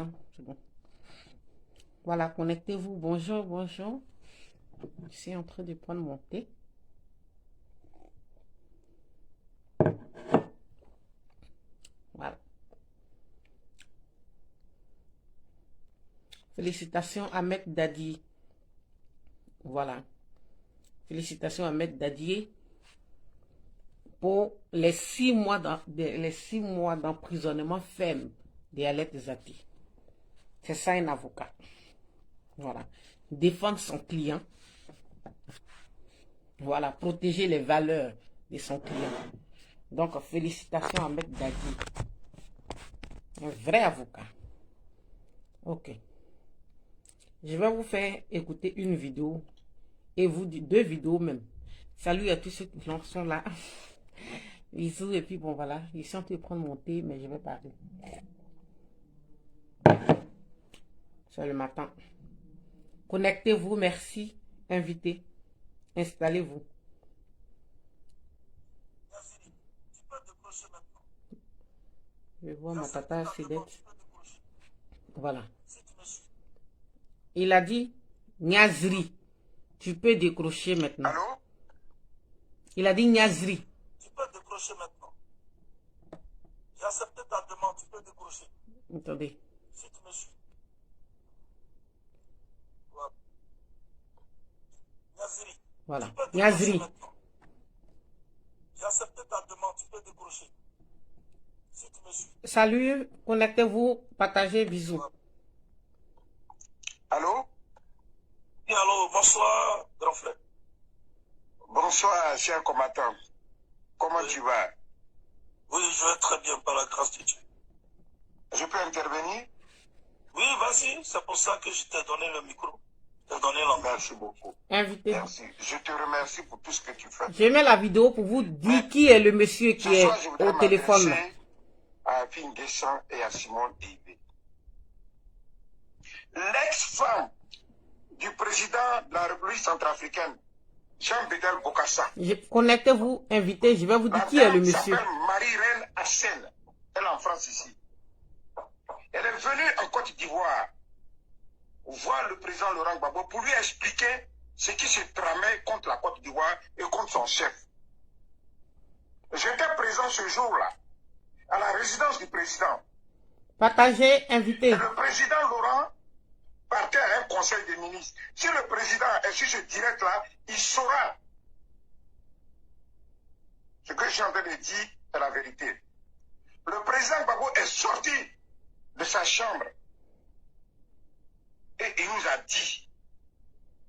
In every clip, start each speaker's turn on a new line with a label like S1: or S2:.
S1: hein, c'est bon. Voilà, connectez-vous. Bonjour, bonjour. Je suis en train de prendre mon thé. Voilà. Félicitations Ahmed Dadi. Voilà. Félicitations Ahmed Dadi pour les 6 mois d'emprisonnement ferme d'Alet Zati. C'est ça un avocat. Voilà. Défendre son client. Voilà. Protéger les valeurs de son client. Donc, félicitations à Ahmed Dadi. Un vrai avocat. Ok. Je vais vous faire écouter une vidéo. Et vous, 2 vidéos même. Salut à tous ceux qui sont là. Bisous. Et puis bon, voilà. Je suis en train de prendre mon thé, mais je vais parler. C'est le matin. Connectez-vous, merci. Invitez. Installez-vous. Je vais voir ma tata Cédette. Voilà. Il a dit, Niazri, tu peux décrocher maintenant.
S2: Allô?
S1: Il a dit Niazri.
S2: Tu peux décrocher maintenant. J'ai accepté ta demande, tu peux décrocher.
S1: Attendez.
S2: Si tu me suis. Voilà. Niazri.
S1: Voilà.
S2: Tu peux décrocher
S1: Niazri.
S2: maintenant. J'ai accepté ta demande, tu peux décrocher. Si tu me suis.
S1: Salut, connectez-vous, partagez, bisous.
S2: Voilà. Allô? Oui, allô, bonsoir, grand frère. Bonsoir, cher combattant. Comment tu vas? Oui, je vais très bien par la grâce de Dieu. Je peux intervenir? Oui, vas-y, c'est pour ça que je t'ai donné le micro. Je t'ai donné l'engagement. Merci beaucoup.
S1: Invitez.
S2: Merci. Je te remercie pour tout ce que tu fais.
S1: Je mets la vidéo pour vous dire qui est le monsieur qui est au téléphone.
S2: À Fingessan et à Simone Dibé. L'ex-femme du président de la République centrafricaine, Jean-Bédel Bokassa.
S1: Connectez-vous, invitez, je vais vous dire qui est le monsieur.
S2: Elle s'appelle Marie-Reine Hassen. Elle est en France ici. Elle est venue en Côte d'Ivoire voir le président Laurent Gbagbo pour lui expliquer ce qui se tramait contre la Côte d'Ivoire et contre son chef. J'étais présent ce jour-là à la résidence du président.
S1: Partagez, invitez.
S2: Et le président Laurent partait à un conseil des ministres. Si le président est sur ce direct-là, il saura. Ce que je suis en train de dire est la vérité. Le président Gbagbo est sorti de sa chambre et il nous a dit,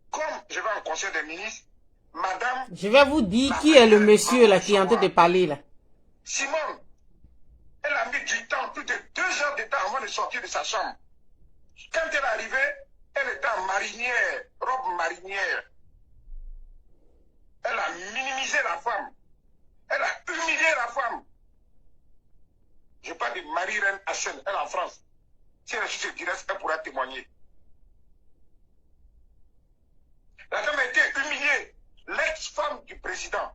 S2: comme je vais en conseil des ministres, madame...
S1: Je vais vous dire qui est le monsieur là qui est en train de parler là.
S2: Simone, elle a mis du temps, plus de 2 heures de temps avant de sortir de sa chambre. Quand elle est arrivée, elle était en marinière, robe marinière. Elle a minimisé la femme. Elle a humilié la femme. Je parle de Marie-Reine Hassen, elle est en France. Si elle est sur ce direct, elle pourra témoigner. La femme a été humiliée. L'ex-femme du président.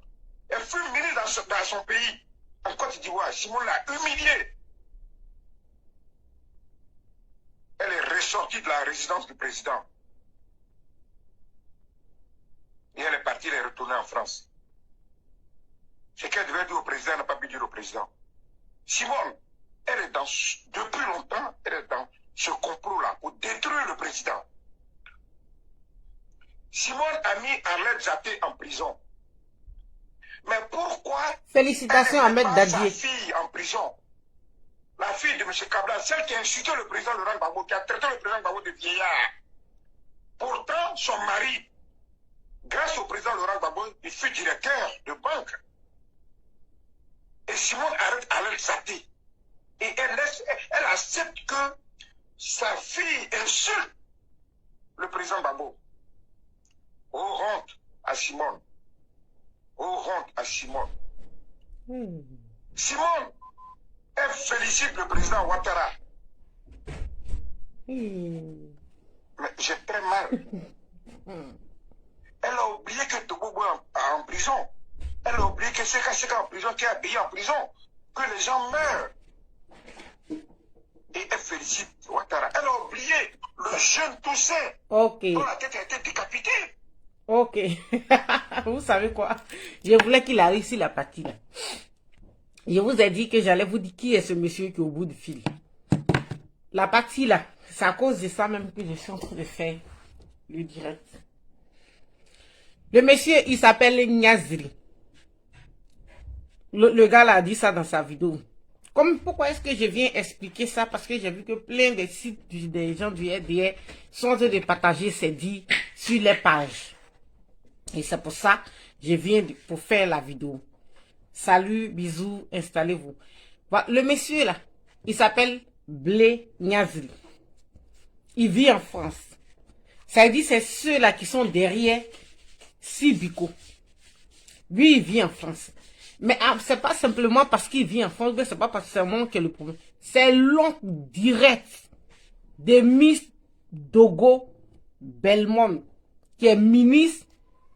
S2: Elle fut humiliée dans son pays, en Côte d'Ivoire. Simon l'a humiliée. Elle est ressortie de la résidence du président. Et elle est partie, elle est retournée en France. Ce qu'elle devait dire au président, elle n'a pas pu dire au président. Simone, elle est depuis longtemps, elle est dans ce complot-là pour détruire le président. Simone a mis Arlette Zaté en prison. Mais pourquoi
S1: Félicitations à Ahmed
S2: sa
S1: Dadi.
S2: fille en prison? La fille de M. Kabila, celle qui a insulté le président Laurent Gbagbo, qui a traité le président Gbagbo de vieillard. Pourtant, son mari, grâce au président Laurent Gbagbo, il fut directeur de banque. Et Simone arrête Arlette Zaté. Et elle accepte que sa fille insulte le président Gbagbo. Oh, honte à Simone. Oh, honte à Simone. Simone, elle félicite le président Ouattara. Mais j'ai très mal. Elle a oublié que Togobo est en prison. Elle a oublié que c'est Seka en prison, qui est habillé en prison, que les gens meurent. Et elle félicite Ouattara. Elle a oublié le jeune Toussaint
S1: Ok.
S2: dont la tête a été décapitée.
S1: Ok. Vous savez quoi? Je voulais qu'il arrive sur la partie là. Je vous ai dit que j'allais vous dire qui est ce monsieur qui est au bout du fil. La partie là, c'est à cause de ça même que je suis en train de faire le direct. Le monsieur, il s'appelle Niazri. Le gars là a dit ça dans sa vidéo. Pourquoi est-ce que je viens expliquer ça? Parce que j'ai vu que plein de sites des gens du RDR sont en train de partager ces dits sur les pages. Et c'est pour ça que je viens pour faire la vidéo. Salut, bisous, installez-vous. Voilà, le monsieur là, il s'appelle Blé Niazri. Il vit en France. Ça dit c'est ceux-là qui sont derrière Sibiko. Lui, il vit en France. Mais c'est pas simplement parce qu'il vit en France, mais c'est pas parce que c'est moi qui est le problème. C'est l'oncle direct de Miss Dogo Belmont, qui est ministre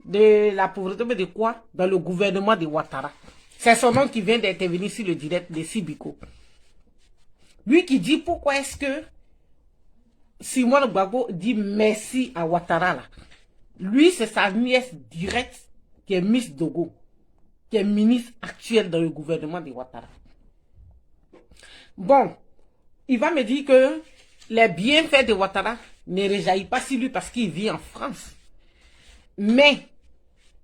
S1: de la pauvreté, mais de quoi? Dans le gouvernement de Ouattara. C'est son nom qui vient d'intervenir sur le direct de Sibiko. Lui qui dit pourquoi est-ce que Simone Gbagbo dit merci à Ouattara là. Lui, c'est sa nièce directe qui est Miss Dogo, qui est ministre actuelle dans le gouvernement de Ouattara. Bon, il va me dire que les bienfaits de Ouattara ne réjaillissent pas sur lui parce qu'il vit en France. Mais,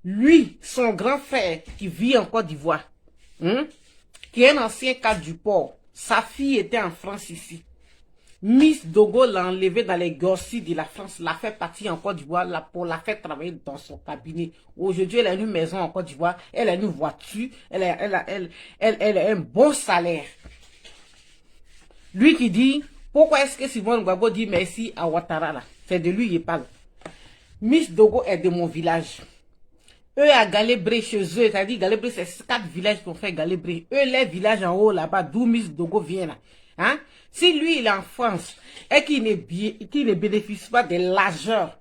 S1: lui, son grand frère qui vit en Côte d'Ivoire, qui est un ancien cadre du port, sa fille était en France ici. Miss Dogo l'a enlevé dans les gorsis de la France, l'a fait partir en Côte d'Ivoire pour la faire travailler dans son cabinet. Aujourd'hui, elle a une maison en Côte d'Ivoire, elle a une voiture, elle a un bon salaire. Lui qui dit, pourquoi est-ce que Simone Gbagbo dit merci à Ouattara là? C'est de lui il parle. Miss Dogo est de mon village. Eux à Galébré chez eux, c'est-à-dire Galébré, c'est 4 villages qui ont fait Galébré. Eux, les villages en haut là-bas, d'où Miss Dogo vient là. Hein? Si lui, il est en France et qu'il ne bénéficie pas de l'argent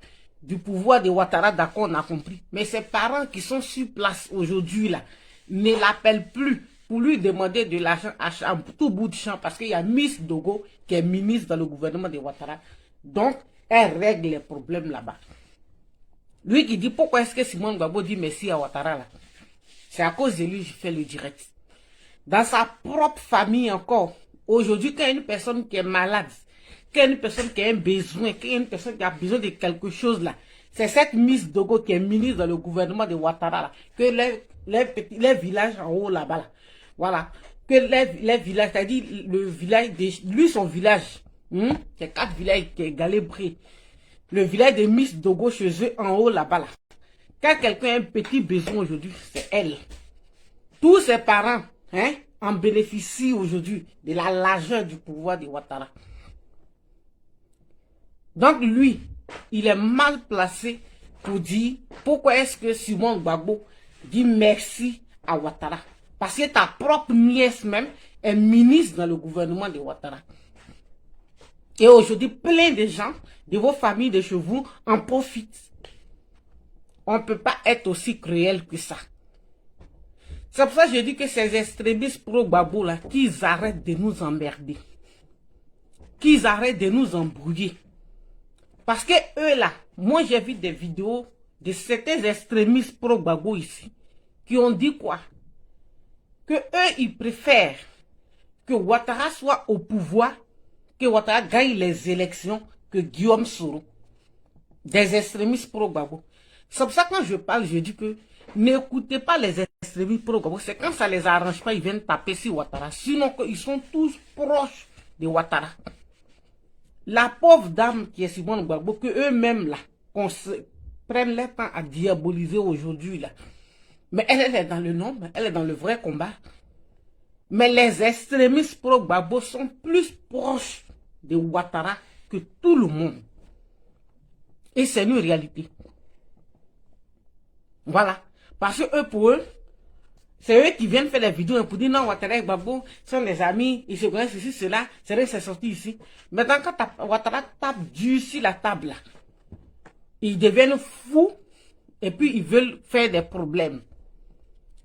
S1: du pouvoir de Ouattara, d'accord, on a compris. Mais ses parents qui sont sur place aujourd'hui là, ne l'appellent plus pour lui demander de l'argent à tout bout de champ parce qu'il y a Miss Dogo qui est ministre dans le gouvernement de Ouattara. Donc, elle règle les problèmes là-bas. Lui qui dit pourquoi est-ce que Simone Gbagbo dit merci à Ouattara là? C'est à cause de lui que je fais le direct. Dans sa propre famille encore, aujourd'hui, quand il y a une personne qui est malade, quand il y a une personne qui a un besoin, quand il y a une personne qui a besoin de quelque chose là, c'est cette Miss Dogo qui est ministre dans le gouvernement de Ouattara là, que les villages en haut là-bas là, voilà, que les villages, c'est-à-dire le village, lui son village, c'est 4 villages qui est Galébré. Le village de Miss Dogo chez eux en haut là-bas là. Quand quelqu'un a un petit besoin aujourd'hui, c'est elle. Tous ses parents en bénéficient aujourd'hui de la largeur du pouvoir de Ouattara. Donc lui, il est mal placé pour dire pourquoi est-ce que Simone Gbagbo dit merci à Ouattara. Parce que ta propre nièce même est ministre dans le gouvernement de Ouattara. Et aujourd'hui, plein de gens de vos familles, de chez vous, en profitent. On ne peut pas être aussi cruel que ça. C'est pour ça que je dis que ces extrémistes pro-Gbagbo là, qu'ils arrêtent de nous emmerder. Qu'ils arrêtent de nous embrouiller. Parce que eux là, moi j'ai vu des vidéos de certains extrémistes pro-Gbagbo ici, qui ont dit quoi? Que eux, ils préfèrent que Ouattara soit au pouvoir, que Ouattara gagne les élections, que Guillaume Soro. Des extrémistes pro-Gbagbo. C'est pour ça que quand je parle, je dis que n'écoutez pas les extrémistes pro-Gbagbo. C'est quand ça les arrange pas, ils viennent taper sur Ouattara. Sinon, ils sont tous proches de Ouattara. La pauvre dame qui est Simone Gbagbo, que eux-mêmes là, prennent le temps à diaboliser aujourd'hui là. Mais elle est dans le nombre, elle est dans le vrai combat. Mais les extrémistes pro-Gbagbo sont plus proches de Ouattara que tout le monde. Et c'est une réalité. Voilà. Parce que eux, pour eux, c'est eux qui viennent faire des vidéos pour dire non, Ouattara et Gbagbo sont des amis, ils se connaissent ici, cela, c'est vrai que c'est sorti ici. Maintenant, quand Ouattara tape dur sur la table, là, ils deviennent fous et puis ils veulent faire des problèmes.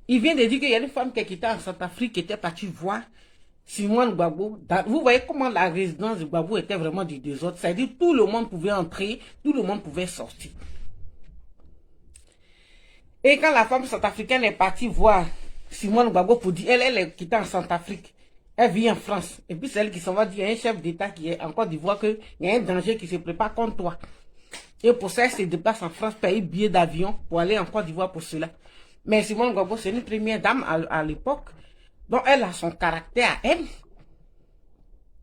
S1: Il vient de dire qu'il y a une femme qui était en Centrafrique qui était partie voir Simone Gbagbo, vous voyez comment la résidence de Gbagbo était vraiment du désordre. C'est-à-dire tout le monde pouvait entrer, tout le monde pouvait sortir. Et quand la femme centrafricaine est partie voir Simone Gbagbo pour dire, elle est quittée en Centrafrique, elle vit en France. Et puis c'est elle qui s'en va dire à un chef d'État qui est en Côte d'Ivoire qu'il y a un danger qui se prépare contre toi. Et pour ça, elle se déplace en France, paye billet d'avion pour aller en Côte d'Ivoire pour cela. Mais Simone Gbagbo, c'est une première dame à l'époque. Donc elle a son caractère à elle.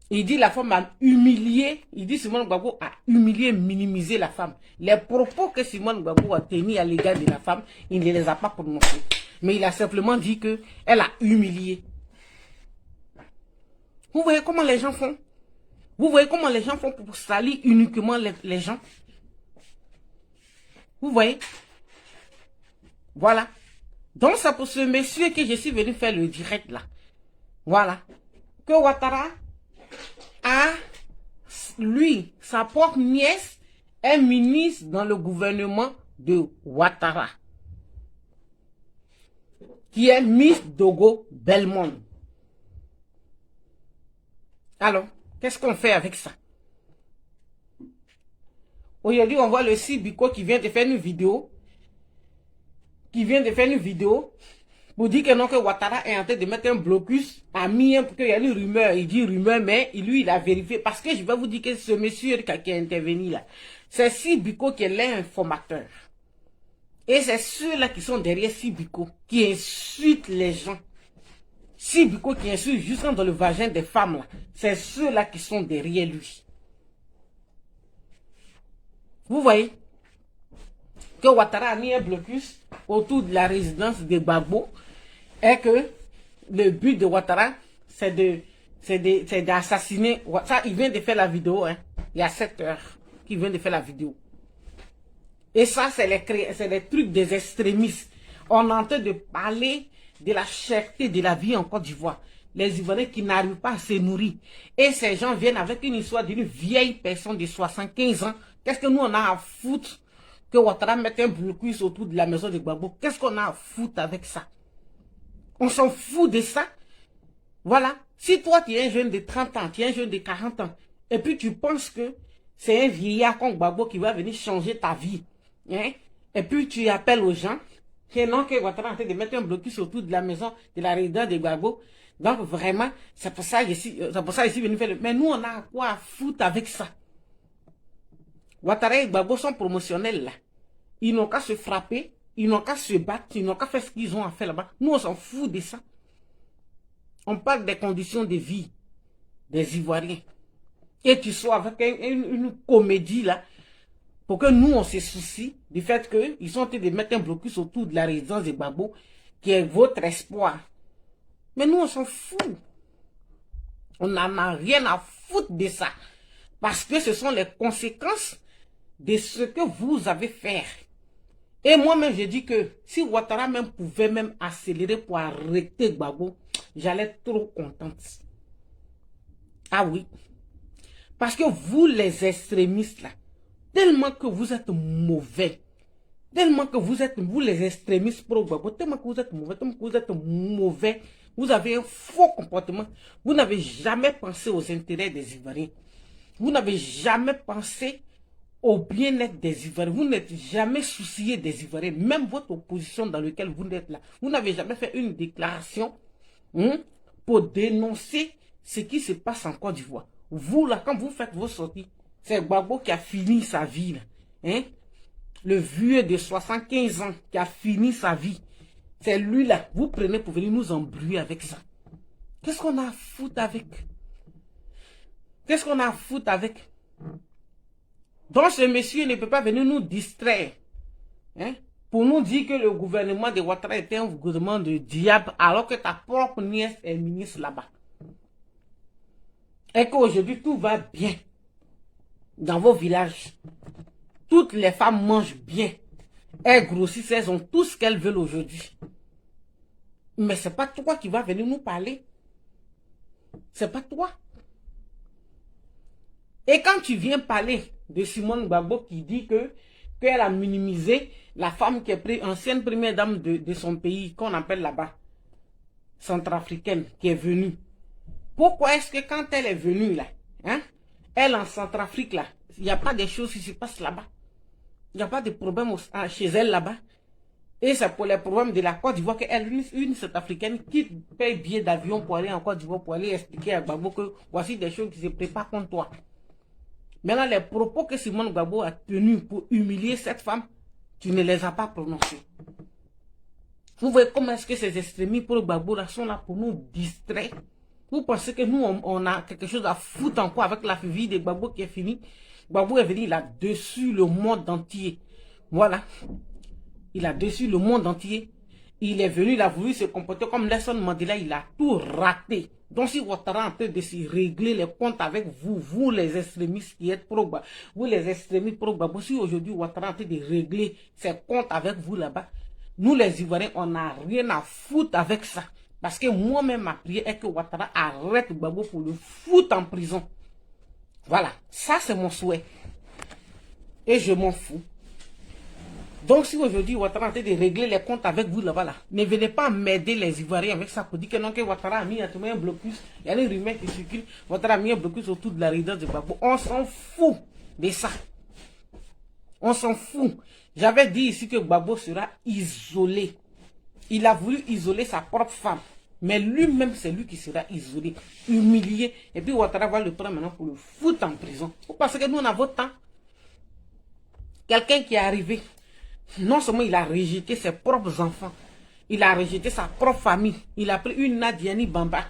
S1: Il dit la femme a humilié, il dit Simone Gbagbo a humilié, minimisé la femme. Les propos que Simone Gbagbo a tenus à l'égard de la femme, il ne les a pas prononcés. Mais il a simplement dit qu'elle a humilié. Vous voyez comment les gens font? Vous voyez comment les gens font pour salir uniquement les gens? Vous voyez? Voilà. Donc c'est pour ce monsieur que je suis venu faire le direct là. Voilà. Que Ouattara a, lui, sa propre nièce est ministre dans le gouvernement de Ouattara, qui est Miss Dogo Belmond. Alors, qu'est-ce qu'on fait avec ça? Aujourd'hui, on voit le Sibiko qui vient de faire une vidéo. Pour dire que non, que Ouattara est en train de mettre un blocus, a mis un, qu'il y a une rumeur, il dit rumeur, mais lui, il a vérifié. Parce que je vais vous dire que ce monsieur qui est intervenu là, c'est Sibiko qui est l'informateur. Et c'est ceux-là qui sont derrière Sibiko, qui insultent les gens. Sibiko qui insulte jusqu'à dans le vagin des femmes là, c'est ceux-là qui sont derrière lui. Vous voyez que Ouattara a mis un blocus autour de la résidence de Gbagbo et que le but de Ouattara, c'est d'assassiner. Ça, il vient de faire la vidéo, hein. Il y a 7 heures qu'il vient de faire la vidéo. Et ça, c'est les trucs des extrémistes. On est en train de parler de la cherté de la vie en Côte d'Ivoire. Les Ivoiriens qui n'arrivent pas à se nourrir. Et ces gens viennent avec une histoire d'une vieille personne de 75 ans. Qu'est-ce que nous, on a à foutre que Ouattara mette un blocus autour de la maison de Gbagbo? Qu'est-ce qu'on a à foutre avec ça? On s'en fout de ça. Voilà. Si toi, tu es un jeune de 30 ans, tu es un jeune de 40 ans, et puis tu penses que c'est un vieillard comme Gbagbo qui va venir changer ta vie, hein? Et puis tu appelles aux gens que non, que Ouattara est en train de mettre un blocus autour de la maison de la résidence de Gbagbo. Donc vraiment, c'est pour ça que je suis venu faire le... Mais nous, on a quoi à foutre avec ça? Ouattara et Gbagbo sont promotionnels là. Ils n'ont qu'à se frapper, ils n'ont qu'à se battre, ils n'ont qu'à faire ce qu'ils ont à faire là-bas. Nous, on s'en fout de ça. On parle des conditions de vie des Ivoiriens. Et tu sois avec une comédie là, pour que nous, on se soucie du fait qu'ils sont en train de mettre un blocus autour de la résidence de Gbagbo, qui est votre espoir. Mais nous, on s'en fout. On n'en a rien à foutre de ça. Parce que ce sont les conséquences de ce que vous avez fait. Et moi-même, je dis que si Ouattara même pouvait même accélérer pour arrêter Gbagbo, j'allais être trop contente. Ah oui. Parce que vous, les extrémistes, là, tellement que vous êtes mauvais, tellement que vous êtes, vous les extrémistes pro-Gbagbo, tellement que vous êtes mauvais, vous avez un faux comportement, vous n'avez jamais pensé aux intérêts des Ivoiriens, vous n'avez jamais pensé au bien-être des Ivoiriens, vous n'êtes jamais soucié des Ivoiriens, même votre opposition dans laquelle vous êtes là, vous n'avez jamais fait une déclaration pour dénoncer ce qui se passe en Côte d'Ivoire. Vous là, quand vous faites vos sorties, c'est Gbagbo qui a fini sa vie là, hein? Le vieux de 75 ans qui a fini sa vie. C'est lui là, vous prenez pour venir nous embrouiller avec ça. Qu'est-ce qu'on a à foutre avec? Qu'est-ce qu'on a à foutre avec? Donc ce monsieur ne peut pas venir nous distraire, hein, pour nous dire que le gouvernement de Ouattara était un gouvernement de diable alors que ta propre nièce est ministre là-bas. Et qu'aujourd'hui tout va bien dans vos villages. Toutes les femmes mangent bien. Elles grossissent, elles ont tout ce qu'elles veulent aujourd'hui. Mais c'est pas toi qui vas venir nous parler. C'est pas toi. Et quand tu viens parler de Simone Gbagbo qui dit qu'elle a minimisé la femme qui est ancienne première dame de son pays, qu'on appelle là-bas, centrafricaine, qui est venue. Pourquoi est-ce que quand elle est venue là, hein, elle en Centrafrique là, il n'y a pas des choses qui se passent là-bas. Il n'y a pas de problème chez elle là-bas. Et c'est pour les problèmes de la Côte d'Ivoire qu'elle, une Centrafricaine qui paye billet d'avion pour aller en Côte d'Ivoire, pour aller expliquer à Gbagbo que voici des choses qui se préparent contre toi. Maintenant, les propos que Simone Gbagbo a tenus pour humilier cette femme, tu ne les as pas prononcés. Vous voyez comment est-ce que ces extrémistes pour Gbagbo là sont là pour nous distraire. Vous pensez que nous, on a quelque chose à foutre encore avec la vie de Gbagbo qui est finie. Gbagbo est venu, il a déçu le monde entier. Voilà. Il a déçu le monde entier. Il est venu, il a voulu se comporter comme Nelson Mandela, il a tout raté. Donc si Ouattara est en train de se régler les comptes avec vous, vous les extrémistes qui êtes pro-Gbagbo, vous les extrémistes pro-Gbagbo, si aujourd'hui Ouattara est en train de régler ses comptes avec vous là-bas, nous les Ivoiriens, on n'a rien à foutre avec ça. Parce que moi-même, ma prière est que Ouattara arrête Gbagbo pour le foutre en prison. Voilà, ça c'est mon souhait. Et je m'en fous. Donc si aujourd'hui Ouattara est en train de régler les comptes avec vous là-bas, ne venez pas m'aider les Ivoiriens avec ça pour dire que non, que Ouattara a mis un blocus. Il y a des rumeurs qui circulent. Ouattara a mis un blocus autour de la résidence de Gbagbo. On s'en fout de ça. On s'en fout. J'avais dit ici que Gbagbo sera isolé. Il a voulu isoler sa propre femme. Mais lui-même, c'est lui qui sera isolé, humilié. Et puis Ouattara va le prendre maintenant pour le foutre en prison. Parce que nous, on a votre temps. Quelqu'un qui est arrivé, non seulement il a rejeté ses propres enfants, il a rejeté sa propre famille. Il a pris une Nadiani Bamba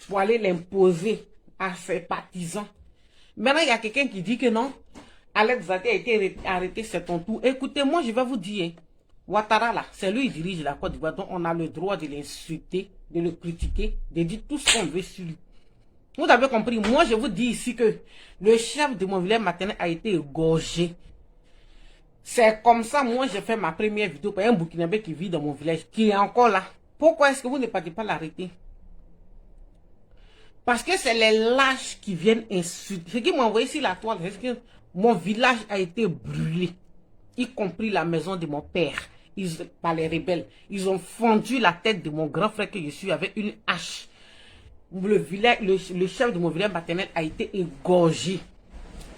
S1: pour aller l'imposer à ses partisans. Maintenant, il y a quelqu'un qui dit que non, Alex Zate a été arrêté, c'est ton tour. Écoutez, moi, je vais vous dire, Ouattara, là, c'est lui qui dirige la Côte d'Ivoire, donc on a le droit de l'insulter, de le critiquer, de dire tout ce qu'on veut sur lui. Vous avez compris, moi, je vous dis ici que le chef de mon village maternel a été égorgé. C'est comme ça, moi, j'ai fait ma première vidéo pour un Burkinabé qui vit dans mon village, qui est encore là. Pourquoi est-ce que vous ne partez pas l'arrêter? Parce que c'est les lâches qui viennent insulter. Ce qui m'a envoyé sur la toile, c'est que mon village a été brûlé, y compris la maison de mon père, par les rebelles. Ils ont fendu la tête de mon grand frère que je suis avec une hache. Le chef de mon village maternel a été égorgé.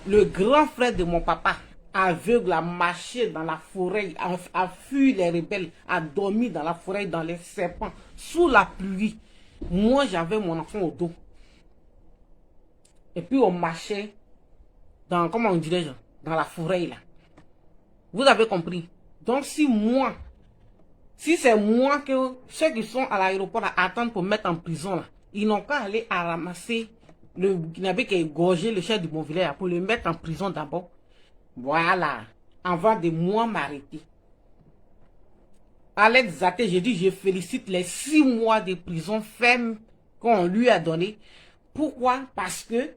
S1: Le grand frère de mon papa, aveugle, a marché dans la forêt, a fui les rebelles, a dormi dans la forêt, dans les serpents, sous la pluie. Moi, j'avais mon enfant au dos. Et puis, on marchait dans, comment on dirait, dans la forêt, là. Vous avez compris? Donc, si c'est moi que ceux qui sont à l'aéroport attendent pour mettre en prison, là, ils n'ont qu'à aller à ramasser le Burkinabé qui a égorgé le chef de mon village pour le mettre en prison d'abord. Voilà, avant de moi m'arrêter. Alex Zate, j'ai dit, je félicite les 6 mois de prison ferme qu'on lui a donné. Pourquoi? Parce que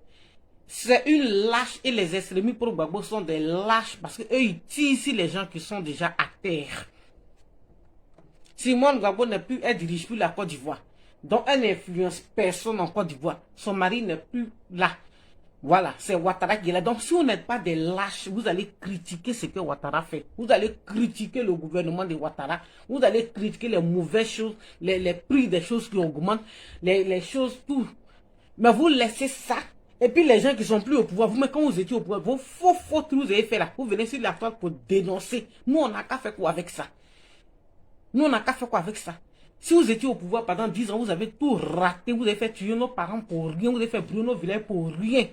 S1: c'est une lâche et les extrémistes pour Gbagbo sont des lâches parce qu'eux, ils tirent ici les gens qui sont déjà à terre. Simone Gbagbo n'est plus, elle dirige plus la Côte d'Ivoire. Donc elle n'influence personne en Côte d'Ivoire. Son mari n'est plus là. Voilà, c'est Ouattara qui est là. Donc, si vous n'êtes pas des lâches, vous allez critiquer ce que Ouattara fait. Vous allez critiquer le gouvernement de Ouattara. Vous allez critiquer les mauvaises choses, les prix des choses qui augmentent, les choses, tout. Mais vous laissez ça. Et puis, les gens qui sont plus au pouvoir, vous, mais quand vous étiez au pouvoir, vos faux fautes que vous avez fait là, vous venez sur la toile pour dénoncer. Nous, on n'a qu'à faire quoi avec ça? Nous, on n'a qu'à faire quoi avec ça? Si vous étiez au pouvoir pendant 10 ans, vous avez tout raté. Vous avez fait tuer nos parents pour rien. Vous avez fait brûler nos villages pour rien.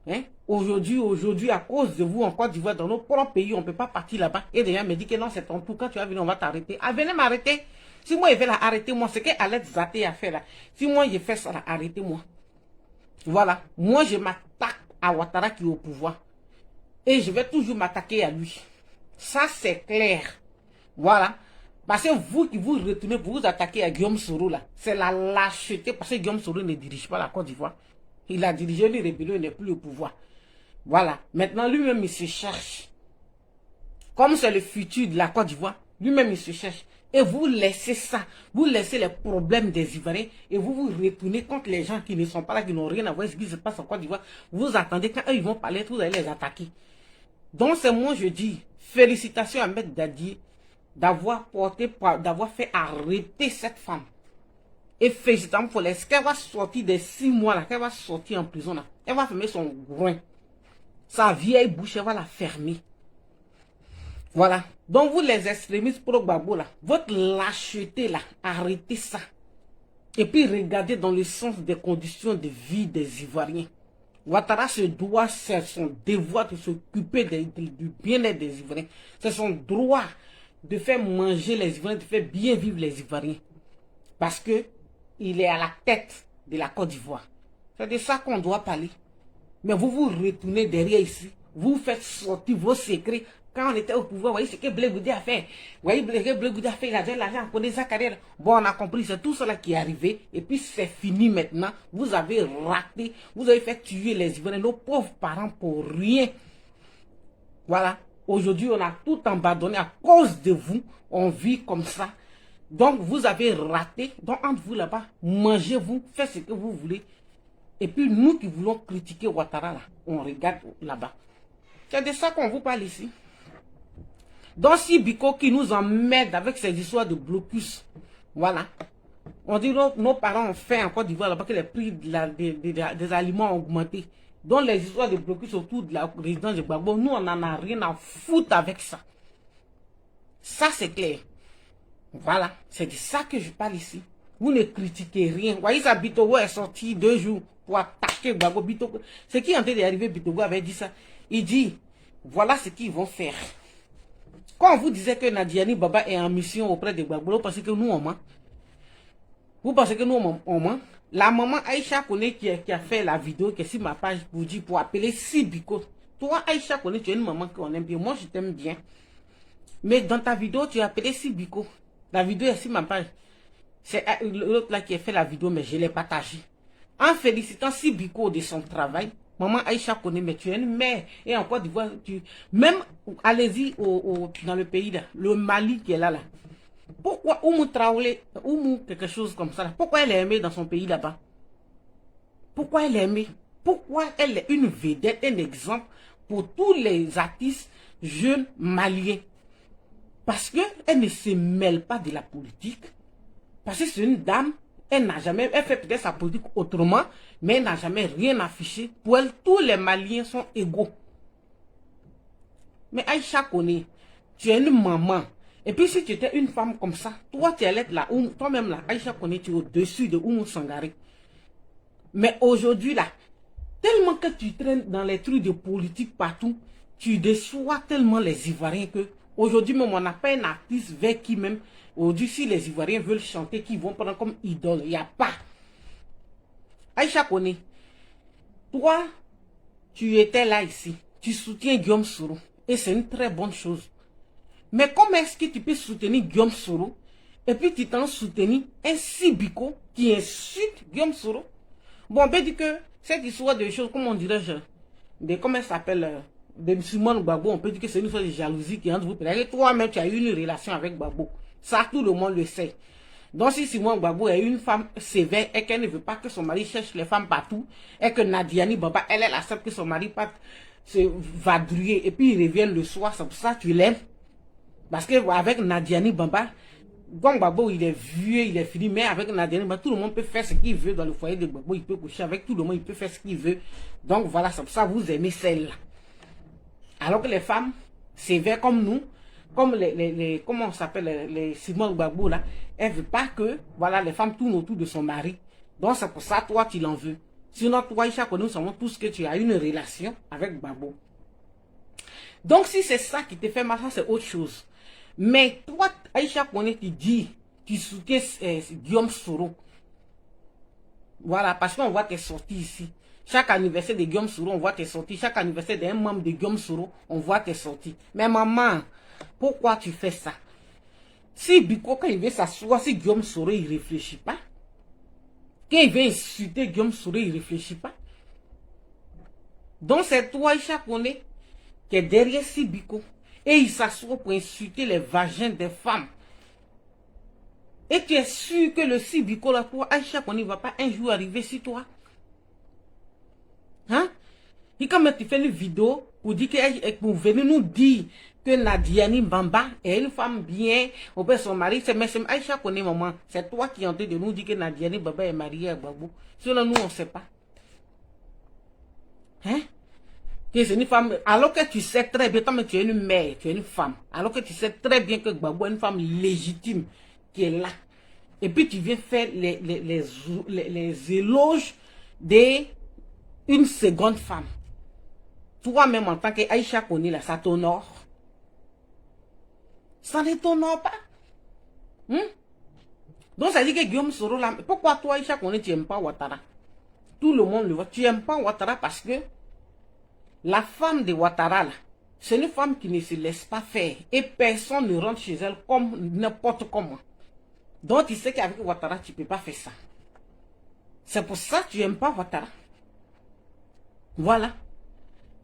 S1: Hein? Aujourd'hui, à cause de vous en Côte d'Ivoire, dans nos propres pays, on ne peut pas partir là-bas. Et déjà, me dit que non, c'est ton tour. Quand tu vas venir, on va t'arrêter. Ah, venez m'arrêter. Si moi, je vais l'arrêter, moi, c'est que Alex Zate a fait là. Si moi, je fais ça, arrêtez-moi. Voilà. Moi, je m'attaque à Ouattara qui est au pouvoir. Et je vais toujours m'attaquer à lui. Ça, c'est clair. Voilà. Parce que vous qui vous retenez pour vous attaquer à Guillaume Soro là, c'est la lâcheté. Parce que Guillaume Soro ne dirige pas la Côte d'Ivoire. Il a dirigé les rébellions, il n'est plus au pouvoir. Voilà. Maintenant, lui-même, il se cherche. Comme c'est le futur de la Côte d'Ivoire, lui-même, il se cherche. Et vous laissez ça. Vous laissez les problèmes des Ivoiriens et vous vous retournez contre les gens qui ne sont pas là, qui n'ont rien à voir avec ce qui se passe en Côte d'Ivoire. Vous attendez quand eux, ils vont parler, vous allez les attaquer. Donc, c'est moi, je dis, félicitations à Maître Daddy d'avoir fait arrêter cette femme. Et félicitations pour les qu'elle va sortir des 6 mois là, qu'elle va sortir en prison là. Elle va fermer son groin. Sa vieille bouche, elle va la fermer. Voilà. Donc vous les extrémistes pro-Gbagbo là, votre lâcheté là, arrêtez ça. Et puis regardez dans le sens des conditions de vie des Ivoiriens. Ouattara se doit, c'est son devoir de s'occuper du bien-être des Ivoiriens. C'est son droit de faire manger les Ivoiriens, de faire bien vivre les Ivoiriens. Parce que il est à la tête de la Côte d'Ivoire. C'est de ça qu'on doit parler. Mais vous vous retournez derrière ici. Vous faites sortir vos secrets. Quand on était au pouvoir, vous voyez ce que Blé Goudé a fait. Vous voyez ce que Blé Goudé a fait. Il a donné l'argent pour sa carrière. Bon, on a compris. C'est tout cela qui est arrivé. Et puis c'est fini maintenant. Vous avez raté. Vous avez fait tuer les Ivoiriens, nos pauvres parents pour rien. Voilà. Aujourd'hui, on a tout abandonné à cause de vous. On vit comme ça. Donc, vous avez raté. Donc, entre vous là-bas, mangez-vous, faites ce que vous voulez. Et puis, nous qui voulons critiquer Ouattara, là, on regarde là-bas. C'est de ça qu'on vous parle ici. Donc, si Biko qui nous emmerde avec ces histoires de blocus, voilà. On dit nos parents ont fait en Côte d'Ivoire là-bas que les prix des aliments ont augmenté. Donc, les histoires de blocus autour de la résidence de Gbagbo, nous, on n'en a rien à foutre avec ça. Ça, c'est clair. Voilà, c'est de ça que je parle ici. Vous ne critiquez rien. Vous voyez, ça, Bitogo est sorti 2 jours pour attaquer Gbagbo. Bitogo, ce qui est en train d'arriver, Bitogo avait dit ça. Il dit, voilà ce qu'ils vont faire. Quand on vous disait que Nadiani Baba est en mission auprès de Gbagbo, vous pensez que nous, on ment? Vous pensez que nous, on ment? La maman Aïcha Kone qui a fait la vidéo, qui est sur ma page, vous dit pour appeler Sibiko. Toi, Aïcha Kone, tu es une maman qu'on aime bien. Moi, je t'aime bien. Mais dans ta vidéo, tu as appelé Sibiko. La vidéo est sur ma page. C'est l'autre là qui a fait la vidéo, mais je l'ai partagée. En félicitant Sibiko de son travail, maman Aïcha Kone, mais tu es une mère. Et en Côte d'Ivoire, même, allez-y dans le pays là, le Mali qui est là. Pourquoi Oumou Traoré, Oumou quelque chose comme ça là, pourquoi elle est aimée dans son pays là-bas? Pourquoi elle est aimée? Pourquoi elle est une vedette, un exemple pour tous les artistes jeunes maliens? Parce qu'elle ne se mêle pas de la politique. Parce que c'est une dame, elle fait peut-être sa politique autrement, mais elle n'a jamais rien affiché. Pour elle, tous les Maliens sont égaux. Mais Aïcha Kone, tu es une maman. Et puis si tu étais une femme comme ça, toi tu allais être là, toi-même là, Aïcha Kone, tu es au-dessus de Oumou Sangaré. Mais aujourd'hui là, tellement que tu traînes dans les trucs de politique partout, tu déçois tellement les Ivoiriens que aujourd'hui même on n'a pas un artiste vers qui même, aujourd'hui si les Ivoiriens veulent chanter, qui vont prendre comme idole, il n'y a pas. Aïcha Kone, toi, tu étais là ici, tu soutiens Guillaume Soro, et c'est une très bonne chose. Mais comment est-ce que tu peux soutenir Guillaume Soro, et puis tu t'en soutenir un Sibiko qui insulte Guillaume Soro? Bon, on peut dire que cette histoire de choses, comment on dirait, de comment elle s'appelle, de Simone Gbagbo, on peut dire que c'est une sorte de jalousie qui entre vous. Et toi-même, tu as eu une relation avec Gbagbo. Ça, tout le monde le sait. Donc, si Simone Gbagbo est une femme sévère et qu'elle ne veut pas que son mari cherche les femmes partout, et que Nadiani Baba, elle accepte que son mari parte se vadrouiller et puis il revient le soir, c'est pour ça que tu l'aimes. Parce que avec Nadiani Baba, Gbagbo, il est vieux, il est fini, mais avec Nadiani Baba, tout le monde peut faire ce qu'il veut dans le foyer de Gbagbo, il peut coucher avec tout le monde, il peut faire ce qu'il veut. Donc voilà, c'est pour ça que vous aimez celle-là. Alors que les femmes sévères comme nous, comme comment on s'appelle, les Simone Gbagbo là, elles ne veulent pas que, voilà, les femmes tournent autour de son mari. Donc c'est pour ça, toi, tu l'en veux. Sinon, toi, Aïcha Kone, nous savons tous que tu as une relation avec Gbagbo. Donc si c'est ça qui te fait mal, ça c'est autre chose. Mais toi, Aïcha Kone, tu dis, tu soutiens Guillaume Soro. Voilà, parce qu'on voit tes sorties ici. Chaque anniversaire de Guillaume Soro, on voit tes sorties. Chaque anniversaire d'un membre de Guillaume Soro, on voit tes sorties. Mais maman, pourquoi tu fais ça? Si Biko, quand il veut s'asseoir, si Guillaume Soro, il ne réfléchit pas. Quand il veut insulter Guillaume Soro, il ne réfléchit pas. Donc c'est toi, Aïcha Kone, qui est derrière Sibiko. Et il s'assoit pour insulter les vagins des femmes. Et tu es sûr que le Sibiko, là, toi, Aïcha Kone, ne va pas un jour arriver sur toi? Hein? Et quand tu fais une vidéo pour dire que pour venir nous dire que Nadiani Bamba est une femme bien, au père son mari, c'est Aïcha connaît maman, c'est toi qui es en train de nous dire que Nadiani Bamba est mariée à Gbagbo. Selon nous, on ne sait pas. Hein? Que c'est une femme, alors que tu sais très bien, toi, tu es une mère, tu es une femme, alors que tu sais très bien que Gbagbo est une femme légitime qui est là. Et puis tu viens faire les éloges d'une seconde femme. Toi-même, en tant qu'Aïcha Kone, là, ça t'honore. Ça ne t'honore pas. Donc, ça dit que Guillaume Soro, là, pourquoi toi, Aïcha Kone, tu n'aimes pas Ouattara? Tout le monde le voit. Tu n'aimes pas Ouattara parce que la femme de Ouattara, là, c'est une femme qui ne se laisse pas faire. Et personne ne rentre chez elle comme n'importe comment. Donc, tu sais qu'avec Ouattara, tu ne peux pas faire ça. C'est pour ça que tu n'aimes pas Ouattara. Voilà.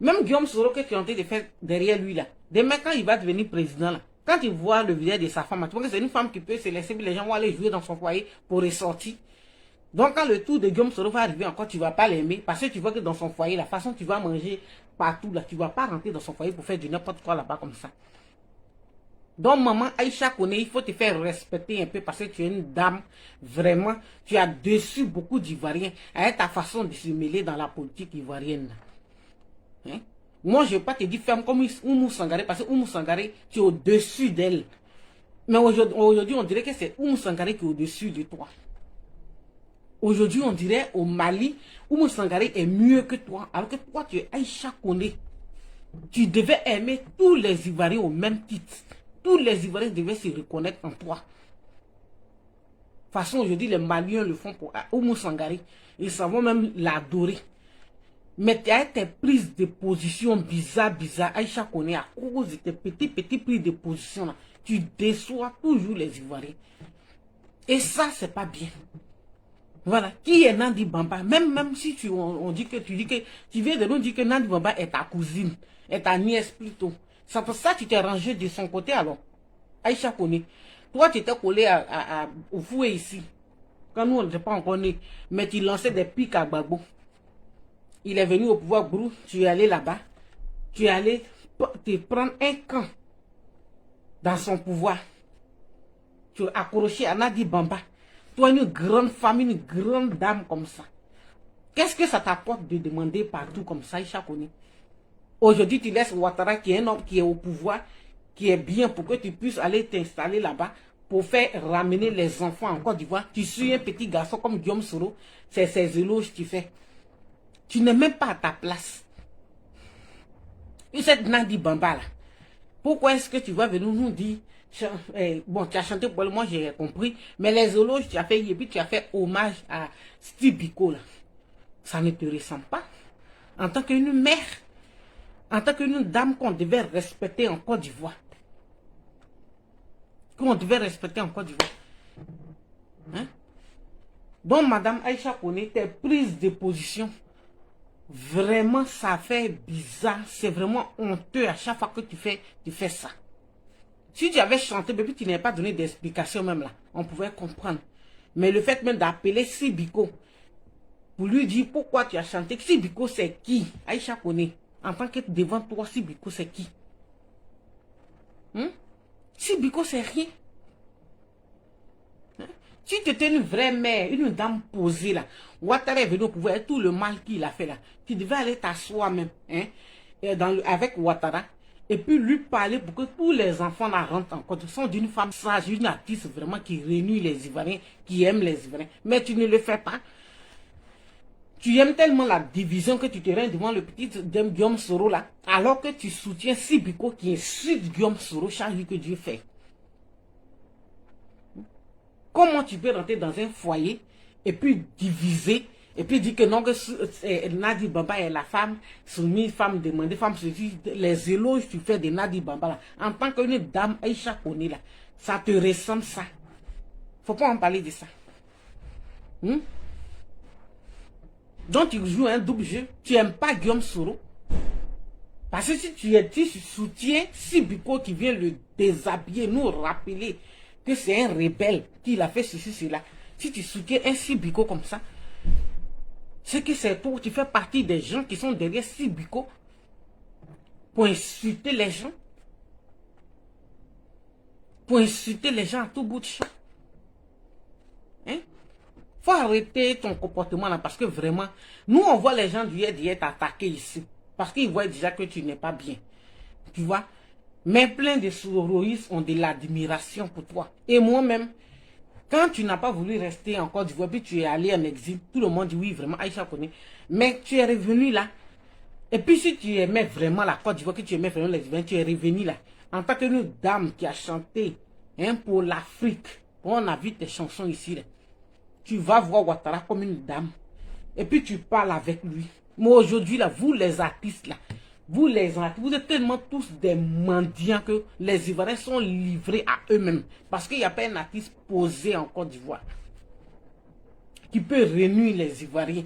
S1: Même Guillaume Soro que tu es en train de faire derrière lui là. Demain quand il va devenir président là, quand tu vois le visage de sa femme, tu vois que c'est une femme qui peut se laisser, les gens vont aller jouer dans son foyer pour ressortir. Donc quand le tour de Guillaume Soro va arriver encore, tu ne vas pas l'aimer parce que tu vois que dans son foyer, la façon tu vas manger partout là, tu ne vas pas rentrer dans son foyer pour faire du n'importe quoi là-bas comme ça. Donc maman Aïcha Kone, il faut te faire respecter un peu parce que tu es une dame, vraiment, tu as déçu beaucoup d'Ivoiriens avec ta façon de se mêler dans la politique ivoirienne. Hein? Moi, je ne vais pas te dire ferme comme Oumou Sangaré, parce que Oumou Sangaré, tu es au-dessus d'elle. Mais aujourd'hui, on dirait que c'est Oumou Sangaré qui est au-dessus de toi. Aujourd'hui, on dirait au Mali, Oumou Sangaré est mieux que toi, alors que toi, tu es Aïcha Kone. Tu devais aimer tous les Ivoiriens au même titre. Tous les Ivoiriens devaient se reconnaître en toi. De toute façon, aujourd'hui, les Maliens le font pour Oumou Sangaré. Ils savent même l'adorer. Mais tu as tes prises de position bizarres, Aïcha Kone, à cause de tes petits prises de position là, tu déçois toujours les Ivoiriens. Et ça, c'est pas bien. Voilà. Qui est Nandi Bamba? Même si on dit que tu viens de nous dire que Nandi Bamba est ta cousine, est ta nièce plutôt. C'est pour ça que tu t'es rangé de son côté alors. Aïcha Kone. Toi, tu étais collé au fouet ici. Quand nous, on n'était pas encore nés. Mais tu lançais des pics à Gbagbo. Il est venu au pouvoir, Brou, tu es allé là-bas. Tu es allé te prendre un camp dans son pouvoir. Tu es accroché à Nadi Bamba. Toi, une grande femme, une grande dame comme ça. Qu'est-ce que ça t'apporte de demander partout comme ça, Aïcha Kone? Aujourd'hui, tu laisses Ouattara, qui est un homme qui est au pouvoir, qui est bien pour que tu puisses aller t'installer là-bas pour faire ramener les enfants en Côte d'Ivoire. Tu suis un petit garçon comme Guillaume Soro. C'est ses éloges que tu fais. Tu n'es même pas à ta place. Et cette Nadi Bamba là, pourquoi est-ce que tu vas venir nous dire, bon, tu as chanté pour moi, j'ai compris, mais les éloges, tu as fait, et puis tu as fait hommage à Steve Biko là. Ça ne te ressemble pas. En tant qu'une mère, en tant qu'une dame qu'on devait respecter en Côte d'Ivoire. Qu'on devait respecter en Côte d'Ivoire. Hein? Donc, Madame Aïcha Kone, tes prises de position, vraiment, ça fait bizarre. C'est vraiment honteux à chaque fois que tu fais ça. Si tu avais chanté, mais puis tu n'avais pas donné d'explication même là, on pouvait comprendre. Mais le fait même d'appeler Sibiko, pour lui dire pourquoi tu as chanté, Sibiko c'est qui? Aïcha Kone, en tant que devant toi, Sibiko c'est qui? Sibiko c'est rien. Si tu étais une vraie mère, une dame posée là, Ouattara est venu au pouvoir et tout le mal qu'il a fait là, tu devais aller t'asseoir même, hein, avec Ouattara, et puis lui parler pour que tous les enfants là rentrent en compte. Sont d'une femme sage, une artiste vraiment qui réunit les Ivoiriens, qui aime les Ivoiriens. Mais tu ne le fais pas. Tu aimes tellement la division que tu te rends devant le petit Guillaume Soro là, alors que tu soutiens Sibiko qui insulte Guillaume Soro chaque jour que Dieu fait. Comment tu peux rentrer dans un foyer et puis diviser et puis dire que non, que Nadi Bamba est la femme soumise, femme demandée, femme soumise, les éloges que tu fais de Nadi Bamba là, en tant qu'une dame Aïcha Kone là, ça te ressemble ça. Faut pas en parler de ça. Donc tu joues un double jeu, tu n'aimes pas Guillaume Soro. Parce que si tu soutiens Sibiko qui vient le déshabiller, nous rappeler que c'est un rebelle qui l'a fait ceci, cela. Si tu soutiens un Sibiko comme ça, C'est que c'est toi, tu fais partie des gens qui sont derrière Sibiko pour insulter les gens. Pour insulter les gens à tout bout de champ. Hein? Faut arrêter ton comportement là parce que vraiment, nous on voit les gens d'hier t'attaquer ici. Parce qu'ils voient déjà que tu n'es pas bien. Tu vois? Mais plein de souroïstes ont de l'admiration pour toi. Et moi-même, quand tu n'as pas voulu rester en Côte d'Ivoire, puis tu es allé en exil, tout le monde dit oui, vraiment, Aïcha connaît. Mais tu es revenu là. Et puis si tu aimais vraiment la Côte d'Ivoire, que tu aimais vraiment les Ivoiriens, tu es revenu là. En tant qu'une dame qui a chanté hein, pour l'Afrique, on a vu tes chansons ici. Là. Tu vas voir Ouattara comme une dame. Et puis tu parles avec lui. Mais aujourd'hui, là, vous les artistes, là, vous êtes tellement tous des mendiants que les Ivoiriens sont livrés à eux-mêmes. Parce qu'il n'y a pas un artiste posé en Côte d'Ivoire qui peut réunir les Ivoiriens.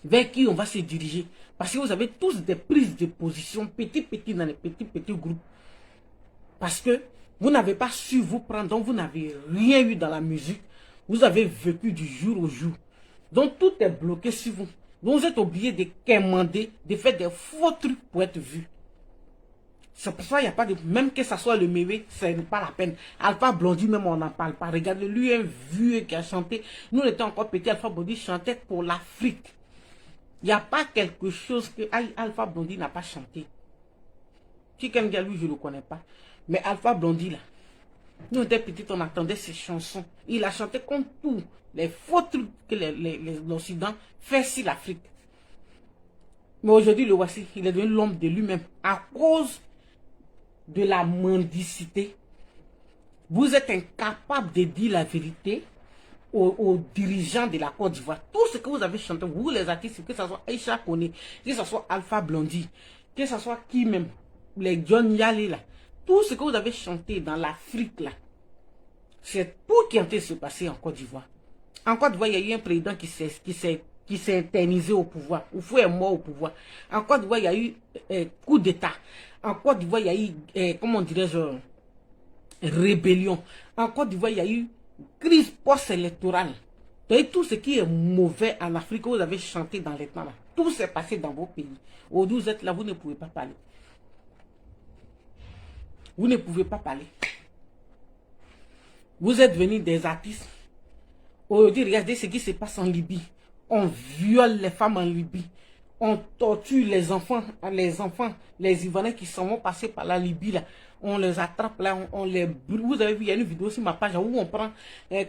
S1: Vers qui on va se diriger. Parce que vous avez tous des prises de position petit dans les petits groupes. Parce que vous n'avez pas su vous prendre, donc vous n'avez rien eu dans la musique. Vous avez vécu du jour au jour. Donc tout est bloqué sur vous. Donc vous êtes obligé de quémander, de faire des faux trucs pour être vu. C'est pour ça qu'il n'y a pas de... Même que ça soit le mévé, ce n'est pas la peine. Alpha Blondy, même on n'en parle pas. Regardez, lui un vieux qui a chanté. Nous on était encore petits, Alpha Blondy chantait pour l'Afrique. Il n'y a pas quelque chose que Alpha Blondy n'a pas chanté. Chicken Girl, lui, je ne le connais pas. Mais Alpha Blondy, là, nous, on était petits, on attendait ses chansons. Il a chanté comme tous les faux trucs que l'Occident fait sur l'Afrique. Mais aujourd'hui, le voici, il est devenu l'homme de lui-même. À cause de la mendicité, vous êtes incapable de dire la vérité aux dirigeants de la Côte d'Ivoire. Tout ce que vous avez chanté, vous les artistes, que ce soit Aïcha Koné, que ce soit Alpha Blondy, que ce soit qui même, les John Yale là, tout ce que vous avez chanté dans l'Afrique là, c'est tout qui est en train de se passer en Côte d'Ivoire. En Côte d'Ivoire, il y a eu un président qui s'est internisé au pouvoir. Oufou est mort au pouvoir. En Côte d'Ivoire, il y a eu coup d'État. En Côte d'Ivoire, il y a eu, comment dirais-je, rébellion. En Côte d'Ivoire, il y a eu crise post-électorale. Et tout ce qui est mauvais en Afrique, vous avez chanté dans les temps là. Tout s'est passé dans vos pays. Aujourd'hui, vous êtes là, vous ne pouvez pas parler. Vous ne pouvez pas parler. Vous êtes venus des artistes. Aujourd'hui, regardez ce qui se passe en Libye. On viole les femmes en Libye. On torture les enfants, les Ivoiriens qui s'en vont passer par la Libye là. On les attrape là, on les brûle. Vous avez vu, il y a une vidéo sur ma page où on prend,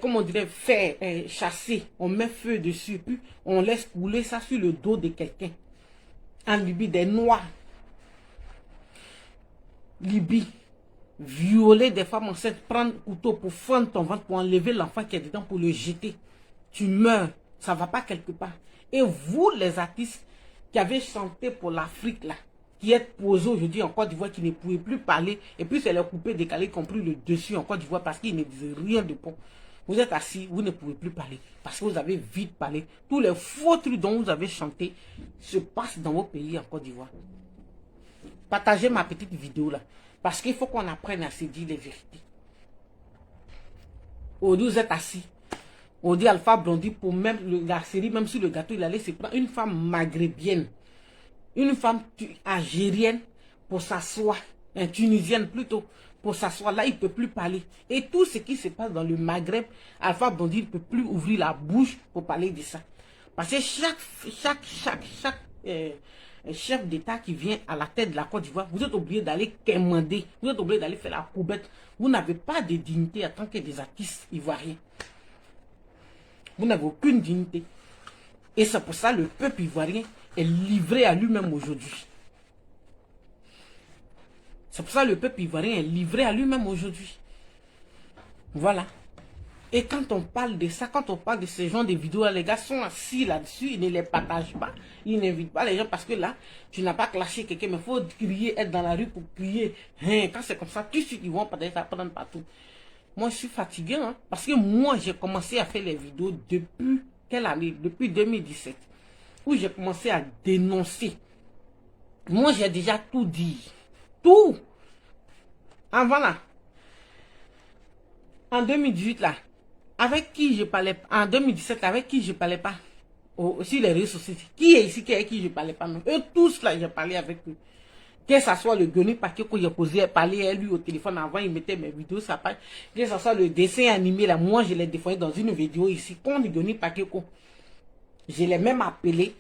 S1: comme on dirait, fer chassé. On met feu dessus, puis on laisse couler ça sur le dos de quelqu'un. En Libye, des Noirs. Libye. Violer des femmes enceintes, prendre un couteau pour fendre ton ventre, pour enlever l'enfant qui est dedans, pour le jeter. Tu meurs, ça ne va pas quelque part. Et vous, les artistes qui avez chanté pour l'Afrique, là, qui êtes posés aujourd'hui en Côte d'Ivoire, qui ne pouvaient plus parler, et puis c'est les coupés décalés qui ont pris le dessus en Côte d'Ivoire parce qu'ils ne disaient rien de bon. Vous êtes assis, vous ne pouvez plus parler, parce que vous avez vite parlé. Tous les faux trucs dont vous avez chanté se passent dans vos pays en Côte d'Ivoire. Partagez ma petite vidéo là. Parce qu'il faut qu'on apprenne à se dire les vérités. Aujourd'hui, vous êtes assis. On dit Alpha Blondy pour même la série, même sur le gâteau, il allait se prendre une femme maghrébienne. Une femme algérienne pour s'asseoir. Tunisienne plutôt. Pour s'asseoir. Là, il ne peut plus parler. Et tout ce qui se passe dans le Maghreb, Alpha Blondy ne peut plus ouvrir la bouche pour parler de ça. Parce que chaque chef d'État qui vient à la tête de la Côte d'Ivoire, vous êtes obligé d'aller quémander, vous êtes obligé d'aller faire la coubette. Vous n'avez pas de dignité en tant que des artistes ivoiriens. Vous n'avez aucune dignité. Et c'est pour ça que le peuple ivoirien est livré à lui-même aujourd'hui. C'est pour ça que le peuple ivoirien est livré à lui-même aujourd'hui. Voilà. Et quand on parle de ça, quand on parle de ce genre de vidéos, les gars sont assis là-dessus, ils ne les partagent pas, ils n'invitent pas les gens parce que là, tu n'as pas clashé quelqu'un, mais il faut crier, être dans la rue pour crier. Hein, quand c'est comme ça, tout de suite, ils vont partager ça, prendre partout. Moi, je suis fatigué, hein, parce que moi, j'ai commencé à faire les vidéos depuis quelle année? Depuis 2017, où j'ai commencé à dénoncer. Moi, j'ai déjà tout dit. Tout. Avant là. En 2018 là. Avec qui je parlais, en 2017, avec qui je parlais pas. sur les réseaux sociaux. Qui est ici, qui est qui je ne parlais pas même. Eux tous là, j'ai parlé avec eux. Que ce soit le Goni Paquet que j'ai posé, parlé à lui au téléphone avant, il mettait mes vidéos, ça passe. Que ce soit le dessin animé là, moi je l'ai défendu dans une vidéo ici. Quand le Goni Paquet, je l'ai même appelé.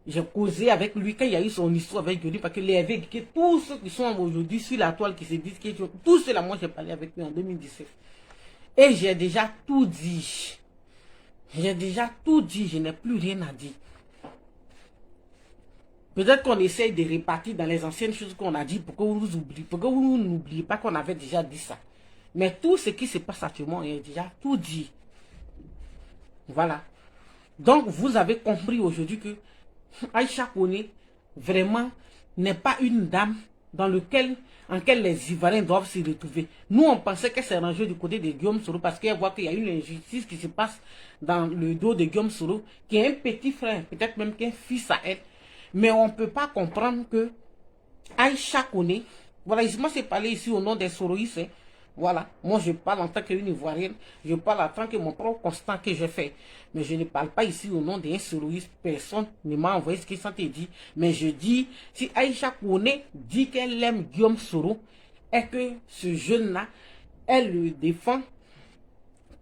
S1: J'ai causé avec lui quand il y a eu son histoire avec Goni Paquet. Tous ceux qui sont aujourd'hui sur la toile qui se disent que tous ceux là, moi j'ai parlé avec lui en 2017. Et j'ai déjà tout dit. J'ai déjà tout dit, je n'ai plus rien à dire. Peut-être qu'on essaye de répartir dans les anciennes choses qu'on a dit pour que vous oubliez, pour que vous n'oubliez pas qu'on avait déjà dit ça. Mais tout ce qui se passe actuellement, il a déjà tout dit. Voilà. Donc, vous avez compris aujourd'hui que Aïcha Koné, vraiment, n'est pas une dame en laquelle les Ivoiriens doivent se retrouver. Nous, on pensait qu'elle s'est rangée du côté de Guillaume Soro parce qu'elle voit qu'il y a une injustice qui se passe dans le dos de Guillaume Soro, qui est un petit frère, peut-être même qu'un fils à elle. Mais on ne peut pas comprendre que Aïcha Koné, voilà, moi j'ai parlé ici au nom des Soroïstes, hein. Voilà, moi je parle en tant qu'une Ivoirienne, je parle en tant que mon propre constat que j'ai fait. Mais je ne parle pas ici au nom d'un Soroïste, personne ne m'a envoyé ce qu'il s'était dit. Mais je dis, si Aïcha Koné dit qu'elle aime Guillaume Soro, et que ce jeune-là, elle le défend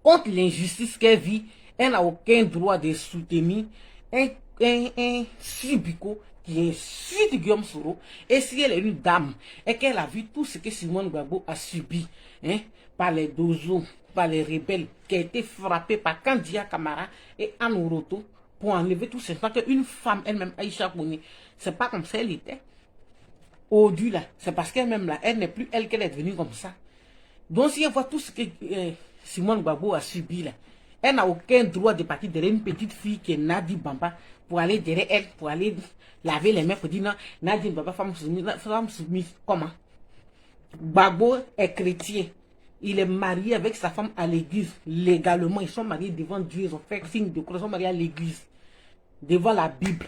S1: contre l'injustice qu'elle vit, elle n'a aucun droit de soutenir un subico qui insulte Guillaume Soro. Et si elle est une dame et qu'elle a vu tout ce que Simone Gbagbo a subi, hein, par les dozos, par les rebelles, qui a été frappé par Kandia Kamara et Anne Oroto pour enlever tout ça, parce qu'une femme elle-même, Aïcha Koné, c'est pas comme ça elle était. Au-delà là, c'est parce qu'elle-même là, elle n'est plus elle qu'elle est devenue comme ça. Donc si elle voit tout ce que Simone Gbagbo a subi là, elle n'a aucun droit de partir derrière une petite fille qui est Nadi Bamba pour aller derrière elle, pour aller laver les mains, pour dire non, Nadi Bamba, femme soumise. Comment? Gbagbo est chrétien. Il est marié avec sa femme à l'église. Légalement, ils sont mariés devant Dieu. Ils ont fait signe de croix. Ils sont mariés à l'église. Devant la Bible.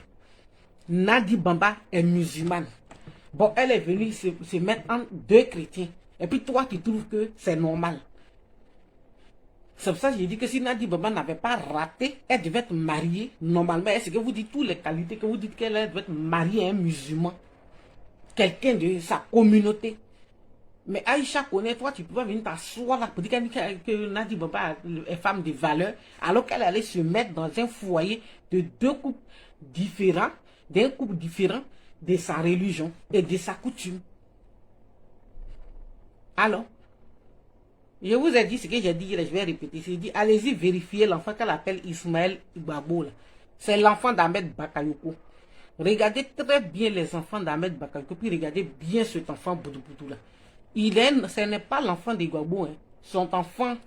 S1: Nadi Bamba est musulmane. Bon, elle est venue se mettre en deux chrétiens. Et puis toi, tu trouves que c'est normal. C'est pour ça que j'ai dit que si Nadi Bamba n'avait pas raté, elle devait être mariée normalement. Est-ce que vous dites toutes les qualités que vous dites qu'elle devait être mariée à un musulman? Quelqu'un de sa communauté. Mais Aïcha Koné, toi, tu peux pas venir t'asseoir là pour dire que Nadi Bamba est femme de valeur, alors qu'elle allait se mettre dans un foyer de deux couples différents, d'un couple différent de sa religion et de sa coutume. Alors, je vous ai dit ce que j'ai dit, je vais répéter. J'ai dit, allez-y vérifier l'enfant qu'elle appelle Ismaël Gbagbo. C'est l'enfant d'Ahmed Bakayoko. Regardez très bien les enfants d'Ahmed Bakayoko, puis regardez bien cet enfant Boudou là. Ce n'est pas l'enfant de Gbagbo, hein. Son enfant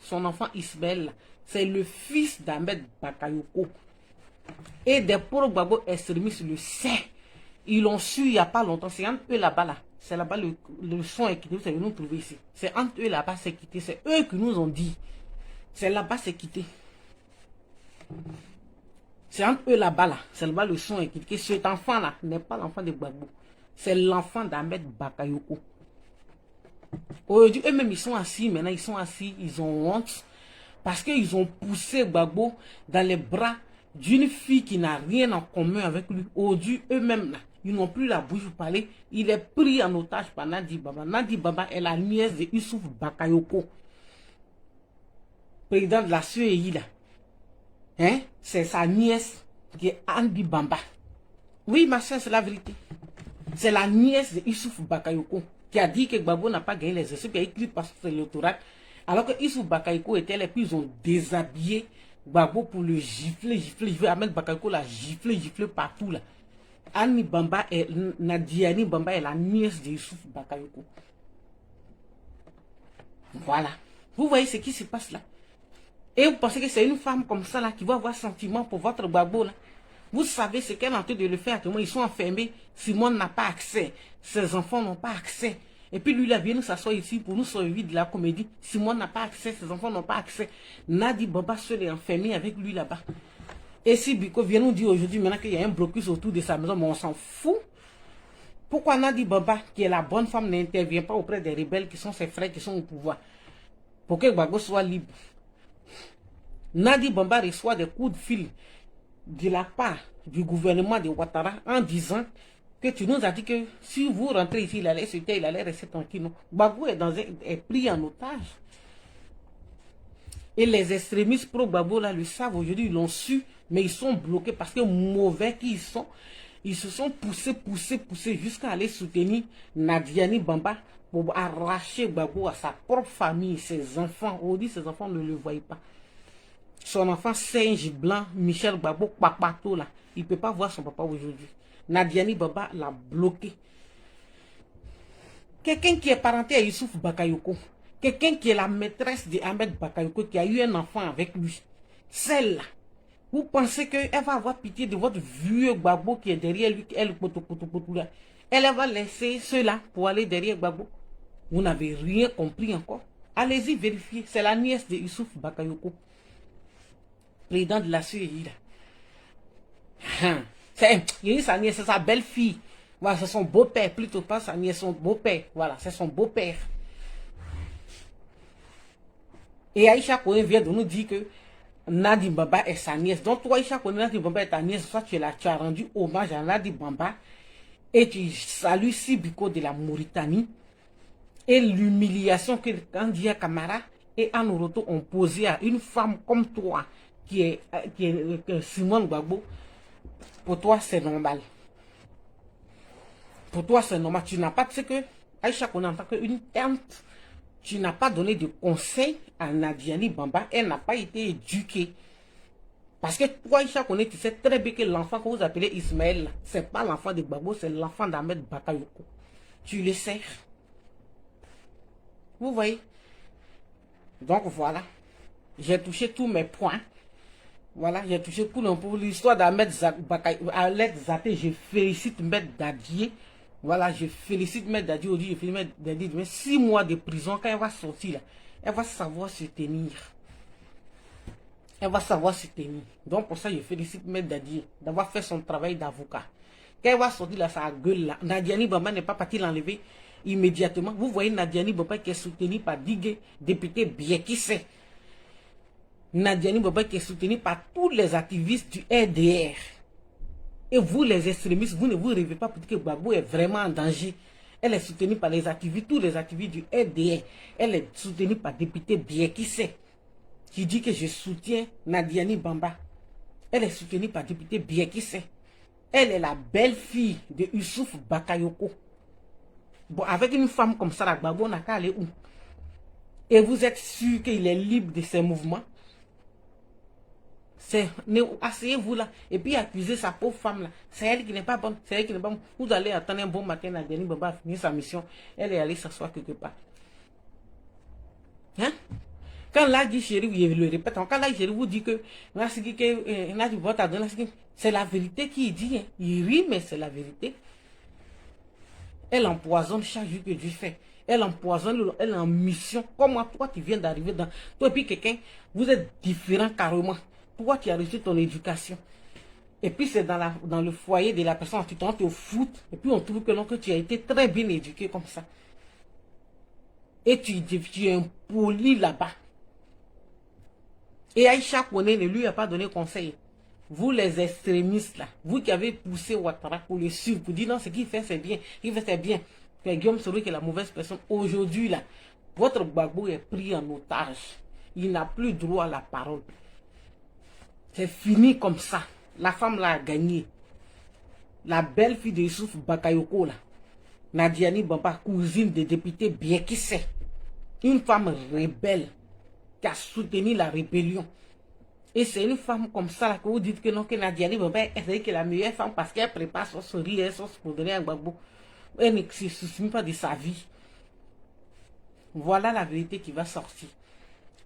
S1: Ismaël, c'est le fils d'Ahmed Bakayoko. Et des pauvres Gbagbo extrémistes le savent. Ils l'ont su il n'y a pas longtemps. C'est entre eux là-bas là. C'est là-bas le son est quitté. Vous allez nous trouver ici. C'est entre eux là-bas c'est quitté. C'est eux qui nous ont dit. C'est là-bas c'est quitté. C'est entre eux là-bas là. C'est là-bas le son est quitté. Cet enfant là n'est pas l'enfant de Gbagbo. C'est l'enfant d'Ahmed Bakayoko. Aujourd'hui, eux-mêmes ils sont assis. Maintenant ils sont assis. Ils ont honte. Parce qu'ils ont poussé Gbagbo dans les bras d'une fille qui n'a rien en commun avec lui. Aujourd'hui, eux-mêmes là. Ils n'ont plus la bouche pour parler. Il est pris en otage par Nadi Bamba. Nadi Bamba est la nièce de Youssouf Bakayoko, président de la CEI là. Hein? C'est sa nièce qui est Nadi Bamba. Oui, ma soeur, c'est la vérité. C'est la nièce de Youssouf Bakayoko qui a dit que Gbagbo n'a pas gagné les élections, qui a écrit par son électorat. Alors que Youssouf Bakayoko était là, et puis ils ont déshabillé Gbagbo pour le gifler. Ahmed Bakayoko l'a giflé partout là. Annie Bamba est Nadiani Bamba est la nièce de Youssouf Bakayoko. Voilà. Vous voyez ce qui se passe là. Et vous pensez que c'est une femme comme ça là qui va avoir sentiment pour votre Gbagbo là. Vous savez ce qu'elle est en train de le faire actuellement. Ils sont enfermés. Simone n'a pas accès. Ses enfants n'ont pas accès. Et puis lui, il a vient nous s'asseoir ici pour nous sauver de la comédie. Simone n'a pas accès. Ses enfants n'ont pas accès. Nadi Bamba seul est enfermé avec lui là-bas. Et si Biko vient nous dire aujourd'hui maintenant qu'il y a un blocus autour de sa maison, mais on s'en fout. Pourquoi Nadi Bamba, qui est la bonne femme, n'intervient pas auprès des rebelles qui sont ses frères qui sont au pouvoir? Pour que Gbagbo soit libre. Nadi Bamba reçoit des coups de fil de la part du gouvernement de Ouattara en disant que tu nous as dit que si vous rentrez ici, il allait se taire, il allait rester tranquille. Non. Gbagbo est pris en otage. Et les extrémistes pro-Gbagbo là le savent aujourd'hui, ils l'ont su, mais ils sont bloqués parce que mauvais qu'ils sont, ils se sont poussés jusqu'à aller soutenir Nadiani Bamba pour arracher Gbagbo à sa propre famille, ses enfants. On dit ses enfants ne le voyaient pas. Son enfant singe blanc, Michel Gbagbo, papato là, il ne peut pas voir son papa aujourd'hui. Nadiani Bamba l'a bloqué. Quelqu'un qui est parenté à Youssouf Bakayoko, quelqu'un qui est la maîtresse de Ahmed Bakayoko, qui a eu un enfant avec lui, celle-là, vous pensez qu'elle va avoir pitié de votre vieux Gbagbo qui est derrière lui, elle va laisser cela pour aller derrière Gbagbo? Vous n'avez rien compris encore. Allez-y vérifier, c'est la nièce de Youssouf Bakayoko, président de la CEI. C'est sa nièce, c'est sa belle-fille. Voilà, c'est son beau-père, plutôt pas sa nièce, son beau-père. Voilà, c'est son beau-père. Et Aïcha Kone vient de nous dire que Nadi Bamba est sa nièce. Donc toi, Aïcha Kone, Nadi Bamba est ta nièce. Soit tu as rendu hommage à Nadi Bamba et tu salues Sibiko de la Mauritanie et l'humiliation que Kandia Kamara et Anoroto ont posé à une femme comme toi qui est Simone Gbagbo. Pour toi, c'est normal. Pour toi, c'est normal. Tu n'as pas, tu sais que Aïcha Kone en tant qu'une tante, tu n'as pas donné de conseils à Nadiani Bamba. Elle n'a pas été éduquée. Parce que toi, Aïcha Kone, tu sais très bien que l'enfant que vous appelez Ismaël, ce n'est pas l'enfant de Gbagbo, c'est l'enfant d'Ahmed Bakayoko. Tu le sais. Vous voyez? Donc voilà. J'ai touché tous mes points. Voilà, j'ai touché pour l'histoire d'Ahmed Zaté. Je félicite Maître Dadier. Voilà, je félicite Maître Dadier aujourd'hui. Je félicite Maître Dadier. 6 mois de prison, quand elle va sortir, là, elle va savoir se tenir. Elle va savoir se tenir. Donc pour ça, je félicite Maître Dadier d'avoir fait son travail d'avocat. Quand elle va sortir là, sa gueule là, Nadiani Bamba n'est pas parti l'enlever immédiatement. Vous voyez Nadiani Bamba qui est soutenu par Digue, député bien qui sait. Nadiani Bamba qui est soutenu par tous les activistes du RDR. Et vous, les extrémistes, vous ne vous rêvez pas pour dire que Gbagbo est vraiment en danger. Elle est soutenue par les activistes, tous les activistes du RDR. Elle est soutenue par député bien qui sait, qui dit que je soutiens Nadiani Bamba. Elle est soutenue par député bien qui sait. Elle est la belle-fille de Youssouf Bakayoko. Bon, avec une femme comme ça, la Gbagbo n'a qu'à aller où? Et vous êtes sûr qu'il est libre de ses mouvements? Asseyez-vous là et puis accusez sa pauvre femme là. C'est elle qui n'est pas bonne. C'est elle qui n'est pas bonne. Vous allez attendre un bon matin, Nadiani Bamba a fini sa mission. Elle est allée s'asseoir quelque part. Hein? Quand Ladi Chéri, je le répète, quand Ladi Chéri vous dit que c'est la vérité qu'il dit. Hein. Il rit, mais c'est la vérité. Elle empoisonne chaque jour que Dieu fait. Elle empoisonne, elle est en mission. Comme toi, tu viens d'arriver dans. Toi et puis quelqu'un, vous êtes différents carrément. Pourquoi tu as reçu ton éducation? Et puis c'est dans le foyer de la personne, tu t'entres au foot, et puis on trouve que non, que tu as été très bien éduqué comme ça. Et tu es impoli là-bas. Et Aïcha Kone ne lui a pas donné conseil. Vous les extrémistes là, vous qui avez poussé Ouattara pour le suivre, pour dire non, ce qu'il fait c'est bien, il fait c'est bien. Que Guillaume Soro qui est la mauvaise personne. Aujourd'hui là, votre Gbagbo est pris en otage. Il n'a plus droit à la parole. C'est fini comme ça. La femme là a gagné. La belle-fille de Youssouf Bakayoko là, Nadiani Bamba, cousine des députés bien qui sait. Une femme rebelle qui a soutenu la rébellion. Et c'est une femme comme ça là, que vous dites que non, que Nadiani Bamba est la meilleure femme parce qu'elle prépare son riz et son pour donner à Gbagbo. Elle ne se soucie pas de sa vie. Voilà la vérité qui va sortir.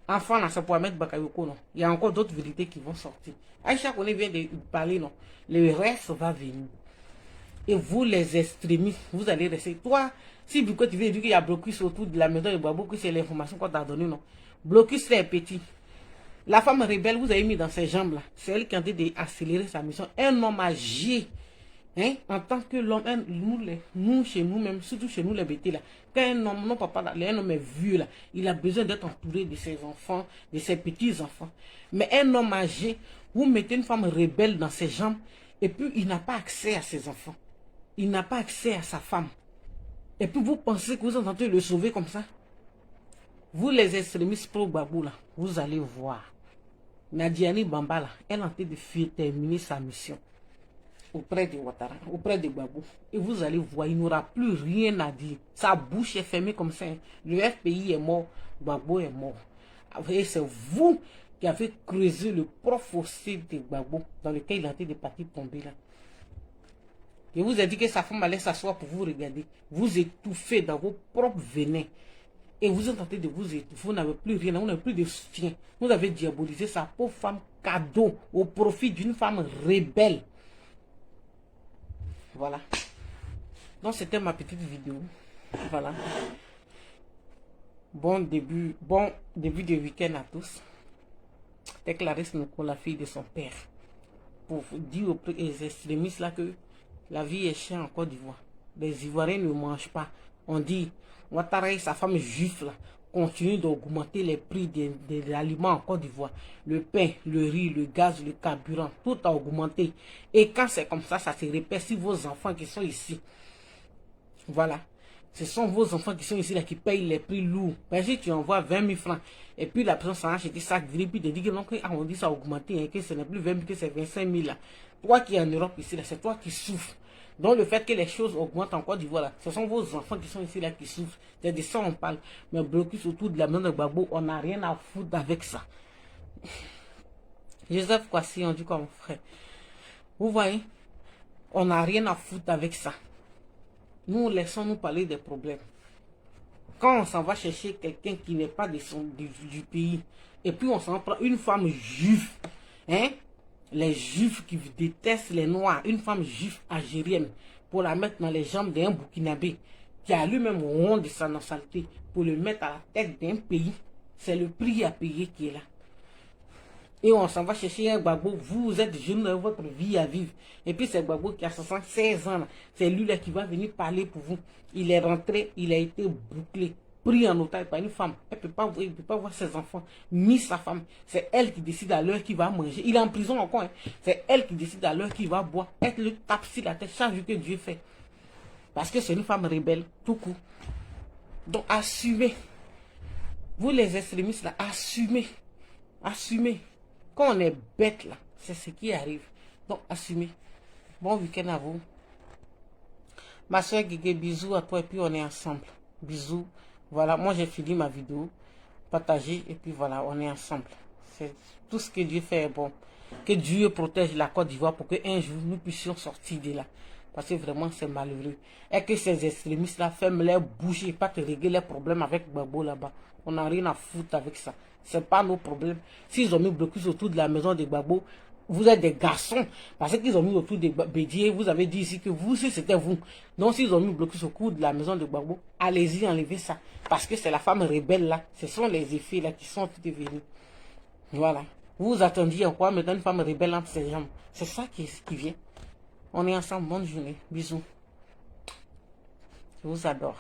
S1: Enfant, là, ça pourrait mettre Bakayoko, non. Il y a encore d'autres vérités qui vont sortir. Aïcha Kone vient de parler, non. Le reste va venir. Et vous, les extrémistes, vous allez rester. Toi, si tu veux dire qu'il y a blocus autour de la maison de Gbagbo, que c'est l'information qu'on t'a donnée, non. Blocus, c'est petit. La femme rebelle, vous avez mis dans ses jambes, là. C'est elle qui a dit d'accélérer sa mission. Un homme âgé Hein? En tant que l'homme, nous, chez nous-mêmes, surtout chez nous les bêtés là, quand un homme, non papa, là, un homme est vieux là, il a besoin d'être entouré de ses enfants, de ses petits-enfants. Mais un homme âgé, vous mettez une femme rebelle dans ses jambes, et puis il n'a pas accès à ses enfants. Il n'a pas accès à sa femme. Et puis vous pensez que vous êtes en train de le sauver comme ça? Vous les extrémistes pro-Gbagbo là, vous allez voir. Nadiani Bamba là, elle est en train de terminer sa mission auprès de Ouattara, auprès de Gbagbo. Et vous allez voir, il n'aura plus rien à dire. Sa bouche est fermée comme ça. Le FPI est mort, Gbagbo est mort. Et c'est vous qui avez creusé le profond fossé de Gbagbo dans lequel il a été de partir tomber là. Je vous ai dit que sa femme allait s'asseoir pour vous regarder. Vous étouffez dans vos propres venins. Et vous êtes en train de vous étouffer. Vous n'avez plus rien, vous n'avez plus de soutien. Vous avez diabolisé sa pauvre femme cadeau au profit d'une femme rebelle. Voilà. Donc c'était ma petite vidéo. Voilà. Bon début de week-end à tous. C'était Clarisse Noko, la fille de son père. Pour dire aux extrémistes là que la vie est chère en Côte d'Ivoire. Les Ivoiriens ne mangent pas. On dit, Ouattara et sa femme juive là, continuent d'augmenter les prix des aliments en Côte d'Ivoire. Le pain, le riz, le gaz, le carburant, tout a augmenté. Et quand c'est comme ça se répète sur vos enfants qui sont ici. Voilà. Ce sont vos enfants qui sont ici là qui payent les prix lourds. Mais si tu envoies 20 000 francs et puis la personne s'en a acheté ça, puis te dit que non, on dit ça a augmenté, hein, que ce n'est plus 20 000, que c'est 25 000 là. Toi qui es en Europe ici là, c'est toi qui souffres. Donc le fait que les choses augmentent en Côte d'Ivoire là, ce sont vos enfants qui sont ici là qui souffrent. C'est de ça on parle. Mais blocus autour de la main de Gbagbo, on n'a rien à foutre avec ça. Joseph Kwasi, on dit quoi mon frère? Vous voyez, on n'a rien à foutre avec ça. Nous laissons-nous parler des problèmes. Quand on s'en va chercher quelqu'un qui n'est pas du pays, et puis on s'en prend une femme juive, hein? Les juifs qui détestent les noirs, une femme juive algérienne, pour la mettre dans les jambes d'un Burkinabé, qui a lui-même honte de sa nationalité, pour le mettre à la tête d'un pays, c'est le prix à payer qui est là. Et on s'en va chercher un Gbagbo, vous êtes jeune dans votre vie à vivre. Et puis c'est Gbagbo qui a 76 ans, c'est lui là qui va venir parler pour vous. Il est rentré, il a été bouclé, pris en otage par une femme. Il ne peut pas voir ses enfants, ni sa femme. C'est elle qui décide à l'heure qu'il va manger. Il est en prison encore. Hein. C'est elle qui décide à l'heure qu'il va boire. Elle le tape sur la tête chaque jour que Dieu fait. Parce que c'est une femme rebelle, tout court. Donc assumez. Vous les extrémistes là, assumez. Assumez. Quand on est bête là, c'est ce qui arrive. Donc assumez. Bon week-end à vous. Ma soeur Guigué, bisous à toi et puis on est ensemble. Bisous. Voilà, moi j'ai fini ma vidéo. Partagez et puis voilà, on est ensemble. C'est tout ce que Dieu fait est bon. Que Dieu protège la Côte d'Ivoire pour qu'un jour nous puissions sortir de là. Parce que vraiment c'est malheureux. Et que ces extrémistes là ferment leur bouche et pas te régler les problèmes avec Gbagbo là-bas. On n'a rien à foutre avec ça. C'est pas nos problèmes. S'ils ont mis blocus autour de la maison de Gbagbo, vous êtes des garçons. Parce qu'ils ont mis autour de Bédier, vous avez dit ici que vous, si c'était vous. Donc s'ils ont mis blocus autour de la maison de Gbagbo, allez-y, enlevez ça. Parce que c'est la femme rebelle là. Ce sont les effets là qui sont venus. Voilà. Vous vous attendiez à quoi maintenant une femme rebelle entre ses jambes? C'est ça qui vient. On est ensemble. Bonne journée. Bisous. Je vous adore.